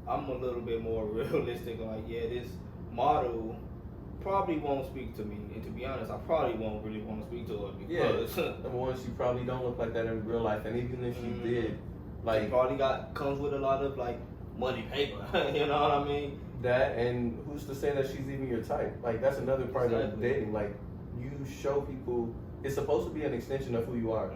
I'm a little bit more realistic. Like, yeah, this model probably won't speak to me, and to be honest, I probably won't really want to speak to her because number one, she probably don't look like that in real life, and even if she did, she probably comes with a lot of like money, paper. You know what I mean? That, and who's to say that she's even your type? Like, that's another part of dating. Like, you show people, it's supposed to be an extension of who you are.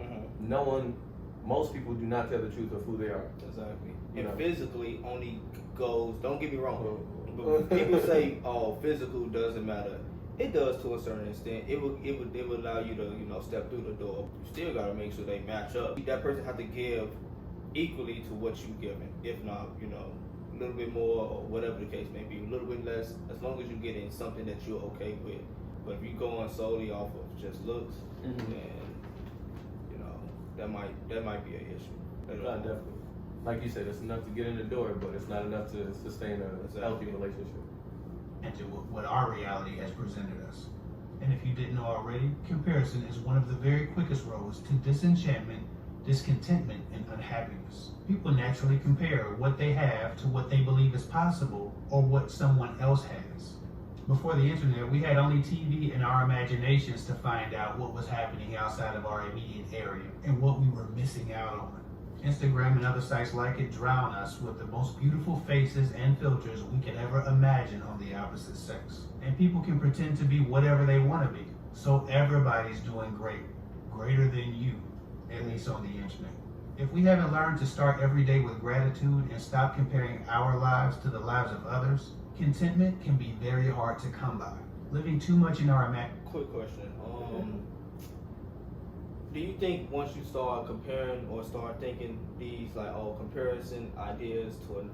Most people do not tell the truth of who they are. Exactly. And physically only goes, don't get me wrong, but people say, oh, physical doesn't matter. It does to a certain extent. It would allow you to, step through the door. You still gotta make sure they match up. That person have to give equally to what you giving. If not, a little bit more or whatever the case may be, a little bit less, as long as you're getting something that you're okay with. But if you're going solely off of just looks, then that might be an issue. Definitely. Like you said, it's enough to get in the door, but it's not enough to sustain a healthy relationship. And to what our reality has presented us. And if you didn't know already, comparison is one of the very quickest roads to disenchantment, discontentment, and unhappiness. People naturally compare what they have to what they believe is possible or what someone else has. Before the internet, we had only TV and our imaginations to find out what was happening outside of our immediate area and what we were missing out on. Instagram and other sites like it drown us with the most beautiful faces and filters we can ever imagine on the opposite sex. And people can pretend to be whatever they want to be. So everybody's doing great, greater than you, at least on the internet. If we haven't learned to start every day with gratitude and stop comparing our lives to the lives of others, contentment can be very hard to come by. Living too much in our Quick question. Do you think once you start comparing or start thinking these comparison ideas to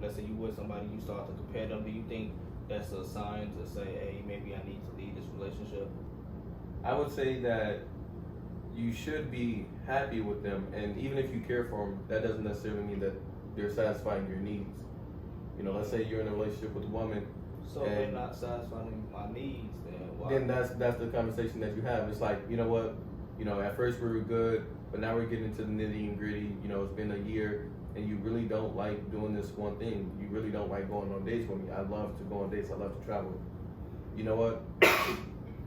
let's say you with somebody, you start to compare them, do you think that's a sign to say, hey, maybe I need to leave this relationship? I would say that you should be happy with them, and even if you care for them, that doesn't necessarily mean that they're satisfying your needs. Let's say you're in a relationship with a woman. So if they're not satisfying my needs, then why? Then that's the conversation that you have. It's like, you know what? At first we were good, but now we're getting into the nitty and gritty. It's been a year, and you really don't like doing this one thing. You really don't like going on dates with me. I love to go on dates. I love to travel. You know what?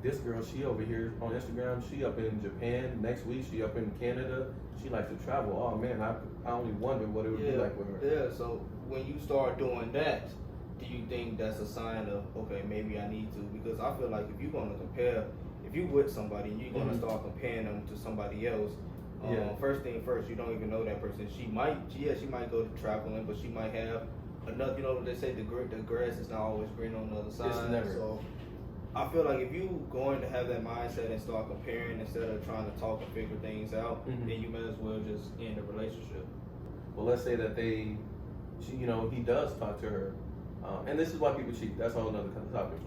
This girl, she over here on Instagram, she up in Japan. Next week, she up in Canada. She likes to travel. Oh man, I only wonder what it would be like with her. Yeah, so when you start doing that, do you think that's a sign of, okay, maybe I need to? Because I feel like if you're going to compare, if you with somebody and you're going to start comparing them to somebody else, first thing first, you don't even know that person. She might go to traveling, but she might have another, they say the grass is not always green on the other side. It's never. So I feel like if you going to have that mindset and start comparing instead of trying to talk and figure things out, then you might as well just end the relationship. Well, let's say that he does talk to her, and this is why people cheat. That's a whole nother kind of topic.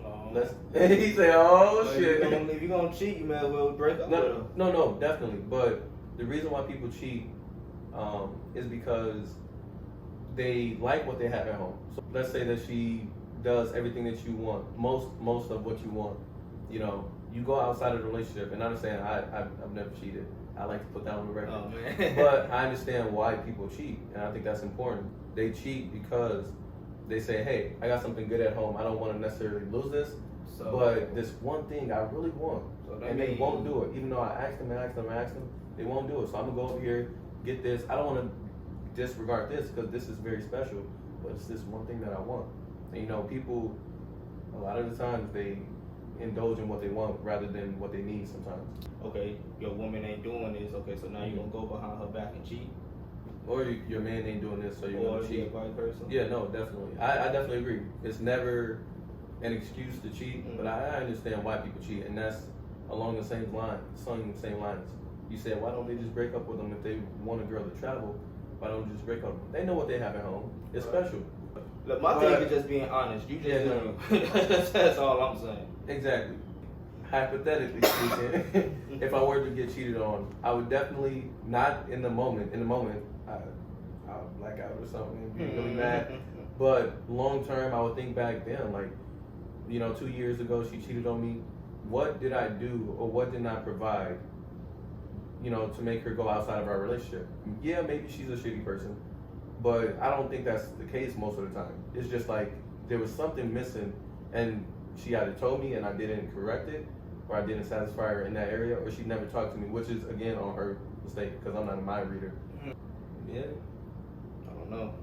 He say, "Oh shit!" If you're gonna cheat, you may as well break up. No, definitely. But the reason why people cheat is because they like what they have at home. So let's say that she does everything that you want, most of what you want. You go outside of the relationship, and I understand I've never cheated. I like to put that on the record. Oh, man. But I understand why people cheat, and I think that's important. They cheat because they say, hey, I got something good at home. I don't want to necessarily lose this, but this one thing I really want. And they won't do it. Even though I asked them, they won't do it. So I'm going to go over here, get this. I don't want to disregard this because this is very special, but it's this one thing that I want. And people, a lot of the times, they indulge in what they want rather than what they need sometimes. Okay, your woman ain't doing this. Okay, so now you're going to go behind her back and cheat? Or your man ain't doing this, so you're going to cheat. Or vice versa? Yeah, no, definitely. I definitely agree. It's never an excuse to cheat, but I understand why people cheat, and that's along the same lines. You said, why don't they just break up with them if they want a girl to travel? Why don't you just break up with them? They know what they have at home. It's special. Look, my thing is just being honest. You just know. That's all I'm saying. Exactly. Hypothetically speaking, if I were to get cheated on, I would definitely not in the moment. In the moment, I'll black out or something and be really mad. But long term, I would think back then, 2 years ago, she cheated on me. What did I do or what did I provide, to make her go outside of our relationship? Yeah, maybe she's a shitty person, But I don't think that's the case most of the time. It's just like there was something missing, and she either told me and I didn't correct it, or I didn't satisfy her in that area, or she never talked to me, which is again on her mistake because I'm not a mind reader. Yeah. I don't know.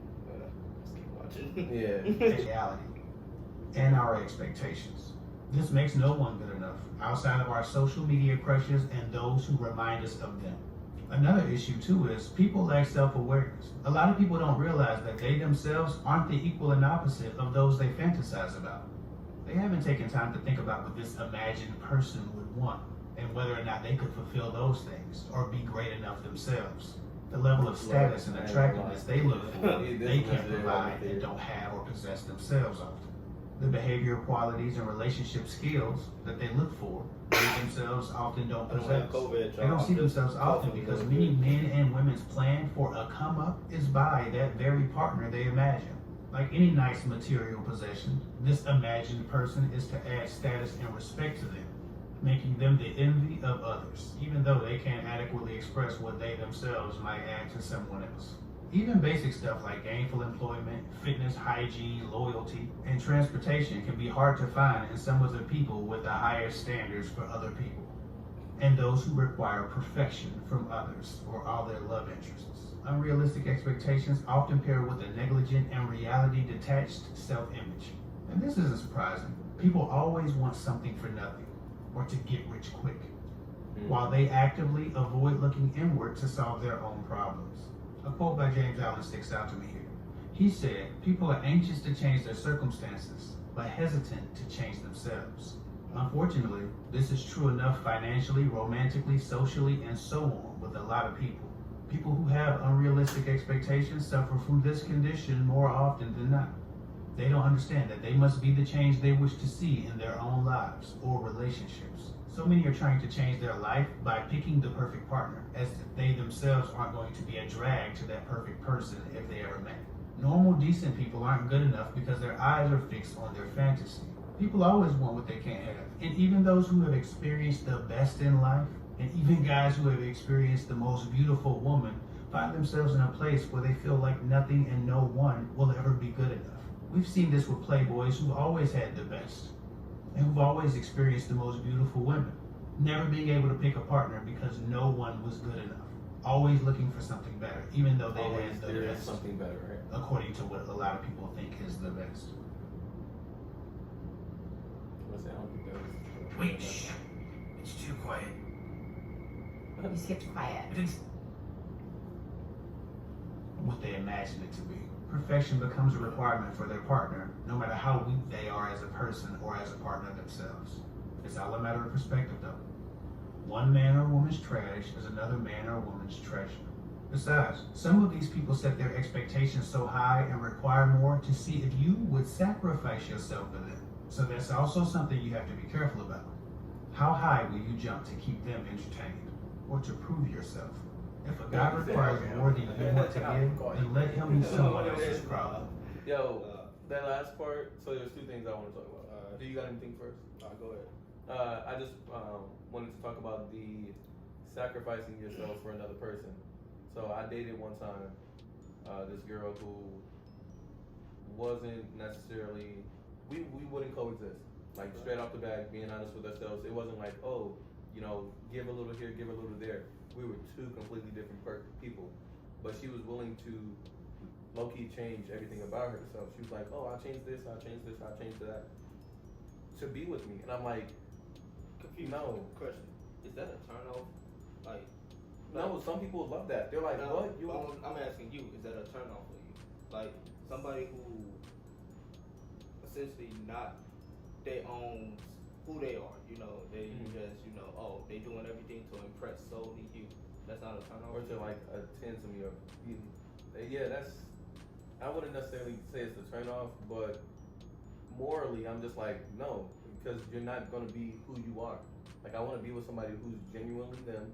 Let's keep watching. Yeah. Reality and our expectations. This makes no one good enough outside of our social media crushes and those who remind us of them. Another issue too is people lack self-awareness. A lot of people don't realize that they themselves aren't the equal and opposite of those they fantasize about. They haven't taken time to think about what this imagined person would want and whether or not they could fulfill those things or be great enough themselves. The level of status and attractiveness they look for, they can't provide and don't have or possess themselves often. The behavioral qualities and relationship skills that they look for, they themselves often don't possess. They don't see themselves often because many men and women's plan for a come up is by that very partner they imagine. Like any nice material possession, this imagined person is to add status and respect to them, making them the envy of others, even though they can't adequately express what they themselves might add to someone else. Even basic stuff like gainful employment, fitness, hygiene, loyalty, and transportation can be hard to find in some of the people with the higher standards for other people, and those who require perfection from others or all their love interests. Unrealistic expectations often pair with a negligent and reality-detached self-image. And this isn't surprising. People always want something for nothing, or to get rich quick, while they actively avoid looking inward to solve their own problems. A quote by James Allen sticks out to me here. He said, "People are anxious to change their circumstances, but hesitant to change themselves." Unfortunately, this is true enough financially, romantically, socially, and so on with a lot of people. People who have unrealistic expectations suffer from this condition more often than not. They don't understand that they must be the change they wish to see in their own lives or relationships. So many are trying to change their life by picking the perfect partner, as if they themselves aren't going to be a drag to that perfect person if they ever met. Normal, decent people aren't good enough because their eyes are fixed on their fantasy. People always want what they can't have. And even those who have experienced the best in life, and even guys who have experienced the most beautiful woman, find themselves in a place where they feel like nothing and no one will ever be good enough. We've seen this with playboys who've always had the best, and who've always experienced the most beautiful women, never being able to pick a partner because no one was good enough, always looking for something better, even though they had the best, something better, right? according to what a lot of people think is the best. Wait, shh. It's too quiet. You skipped quiet. What they imagine it to be. Perfection becomes a requirement for their partner, no matter how weak they are as a person or as a partner themselves. It's all a matter of perspective, though. One man or woman's trash is another man or woman's treasure. Besides, some of these people set their expectations so high and require more to see if you would sacrifice yourself for them. So that's also something you have to be careful about. How high will you jump to keep them entertained or to prove yourself? If a guy requires more than you want to give, then let him be someone else's problem. Yo, that last part, so there's two things I want to talk about. Do you got anything first? Go ahead. I just wanted to talk about the sacrificing yourself for another person. So I dated one time this girl who wasn't necessarily, we wouldn't coexist. Like straight off the bat, being honest with ourselves, it wasn't like, oh, you know, give a little here, give a little there. We were two completely different people, but she was willing to low-key change everything about herself. She was like, oh, I'll change this, I'll change this, I'll change that, to be with me. And I'm like, Confused. no. Question. Is that a turn off? Like, No, some people love that. They're like, no, what? I'm asking you, is that a turn off for you? Like, somebody who essentially not, they own who they are, you know, they just, you know, oh, they doing everything to impress solely you. That's not a turn off. Or to like attend to me or yeah, that's, I wouldn't necessarily say it's a turn off, but morally I'm just like, no, because you're not gonna be who you are. Like I wanna be with somebody who's genuinely them,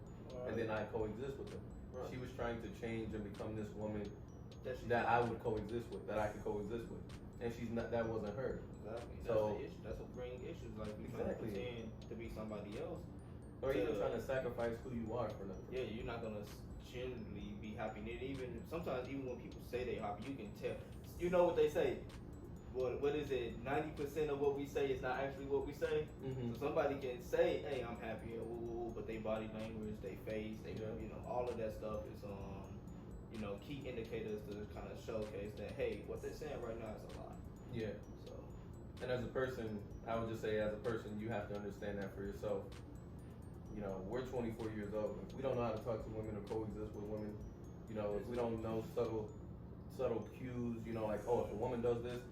and then I coexist with them. She was trying to change and become this woman that I would coexist with, that I could coexist with. And she's not, that wasn't her. Exactly. That's So- the issue. That's what brings issues. Like, you trying to Exactly. pretend to be somebody else, Or even trying to sacrifice who you are for nothing. Yeah, you're not gonna generally be happy. And even sometimes, even when people say they're happy, you can tell. You know what they say? What is it? 90% of what we say is not actually what we say. Mm-hmm. So somebody can say, "Hey, I'm happy," but they body language, they face, all of that stuff is key indicators to kind of showcase that, hey, what they're saying right now is a lie. Yeah. So, and as a person, I would just say, as a person, you have to understand that for yourself. We're 24 years old. If we don't know how to talk to women or coexist with women, if we don't know subtle cues, like, oh, if a woman does this,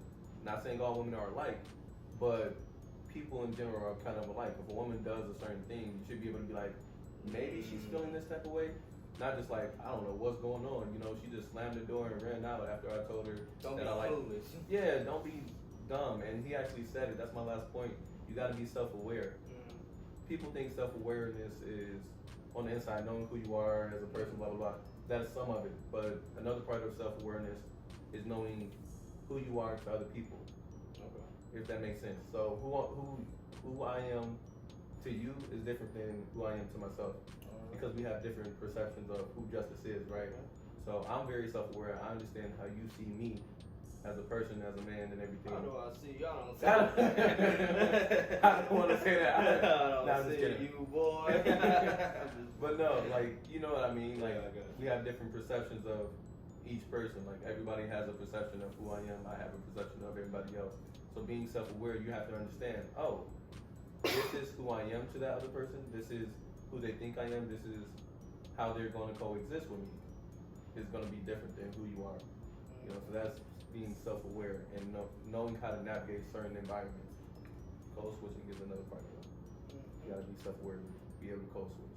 not saying all women are alike, but people in general are kind of alike. If a woman does a certain thing, you should be able to be like, maybe she's feeling this type of way. Not just like, I don't know what's going on. She just slammed the door and ran out after I told her don't that be I like. foolish. Yeah, don't be dumb. And he actually said it. That's my last point. You got to be self-aware. People think self-awareness is on the inside, knowing who you are as a person, blah, blah, blah. That's some of it. But another part of self-awareness is knowing who you are to other people. Okay. If that makes sense. So who I am to you is different than who I am to myself. Because we have different perceptions of who justice is, right? Okay. So I'm very self-aware. I understand how you see me as a person, as a man, and everything. How do I see? Y'all don't see. I don't want to say that. I don't see you, boy. But no, like, you know what I mean? Like, Yeah, I got you. we have different perceptions of each person. Like, everybody has a perception of who I am. I have a perception of everybody else. So being self-aware, you have to understand, oh, this is who I am to that other person. This is who they think I am. This is how they're going to coexist with me. It's going to be different than who you are. So that's being self-aware and knowing how to navigate certain environments. Code switching is another part of it. You got to be self-aware to be able to code switch.